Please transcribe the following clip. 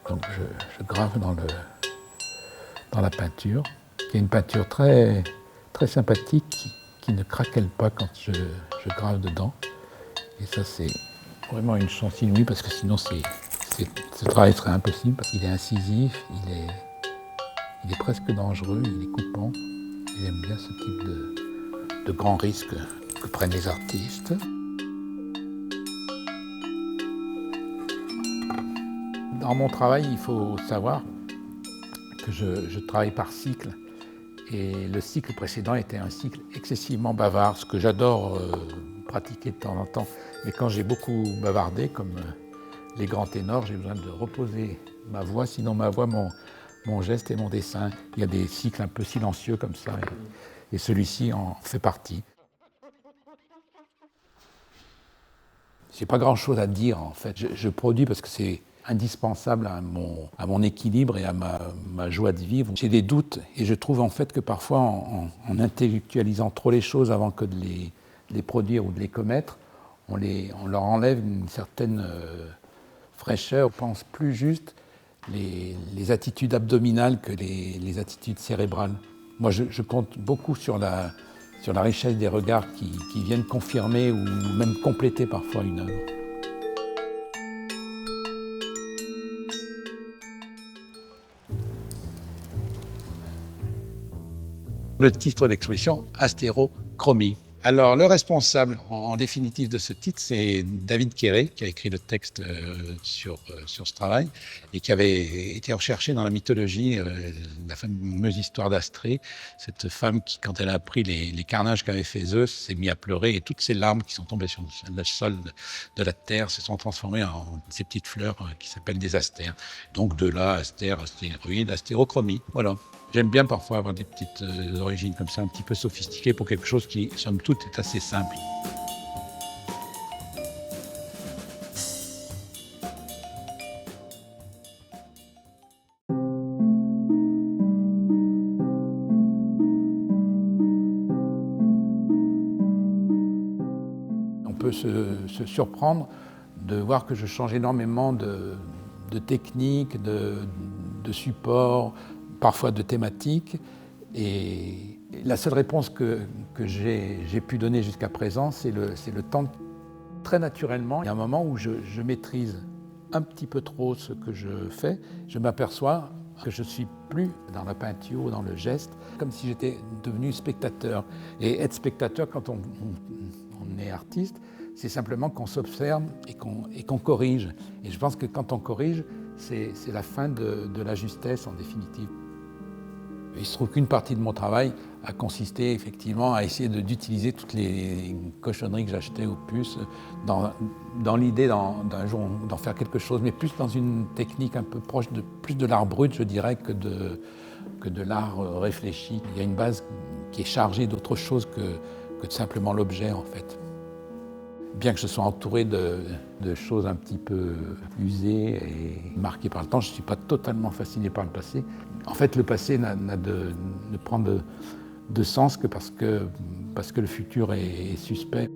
Donc je grave dans la peinture, qui est une peinture très, très sympathique, qui ne craquelle pas quand je grave dedans. Et ça, c'est vraiment une chance inouïe, parce que sinon ce travail serait impossible, parce qu'il est incisif, il est presque dangereux, il est coupant. Et j'aime bien ce type de grands risques que prennent les artistes. Dans mon travail, il faut savoir que je travaille par cycle. Et le cycle précédent était un cycle excessivement bavard, ce que j'adore pratiquer de temps en temps. Mais quand j'ai beaucoup bavardé, comme les grands ténors, j'ai besoin de reposer ma voix, sinon ma voix, mon geste et mon dessin. Il y a des cycles un peu silencieux comme ça, et celui-ci en fait partie. J'ai pas grand-chose à dire en fait. Je produis parce que c'est indispensable à mon équilibre et à ma joie de vivre. J'ai des doutes et je trouve en fait que parfois en intellectualisant trop les choses avant que de les produire ou de les commettre, on leur enlève une certaine fraîcheur. On pense plus juste les attitudes abdominales que les attitudes cérébrales. Moi je compte beaucoup sur la richesse des regards qui viennent confirmer ou même compléter parfois une œuvre. Le titre d'exposition, Astérochromie. Alors, le responsable, en définitive, de ce titre, c'est David Quéré, qui a écrit le texte sur ce travail et qui avait été recherché dans la mythologie, la fameuse histoire d'Astrée, cette femme qui, quand elle a appris les carnages qu'avait fait Zeus, s'est mise à pleurer et toutes ces larmes qui sont tombées sur le sol de la terre se sont transformées en ces petites fleurs qui s'appellent des astères. Donc de là, astère, astéroïde, astérochromie. Voilà. J'aime bien parfois avoir des petites origines comme ça, un petit peu sophistiquées pour quelque chose qui, somme toute, est assez simple. On peut se surprendre de voir que je change énormément de techniques, de supports, parfois de thématiques. Et la seule réponse que j'ai pu donner jusqu'à présent, c'est le temps. Très naturellement, il y a un moment où je maîtrise un petit peu trop ce que je fais. Je m'aperçois que je ne suis plus dans la peinture ou dans le geste, comme si j'étais devenu spectateur. Et être spectateur, quand on est artiste, c'est simplement qu'on s'observe et qu'on corrige. Et je pense que quand on corrige, c'est la fin de la justesse en définitive. Il se trouve qu'une partie de mon travail a consisté effectivement à essayer d'utiliser toutes les cochonneries que j'achetais aux puces dans l'idée d'un jour d'en faire quelque chose, mais plus dans une technique un peu proche plus de l'art brut, je dirais, que de l'art réfléchi. Il y a une base qui est chargée d'autre chose que de simplement l'objet en fait. Bien que je sois entouré de choses un petit peu usées et marquées par le temps, je ne suis pas totalement fasciné par le passé. En fait, le passé ne prend de sens que parce que le futur est suspect.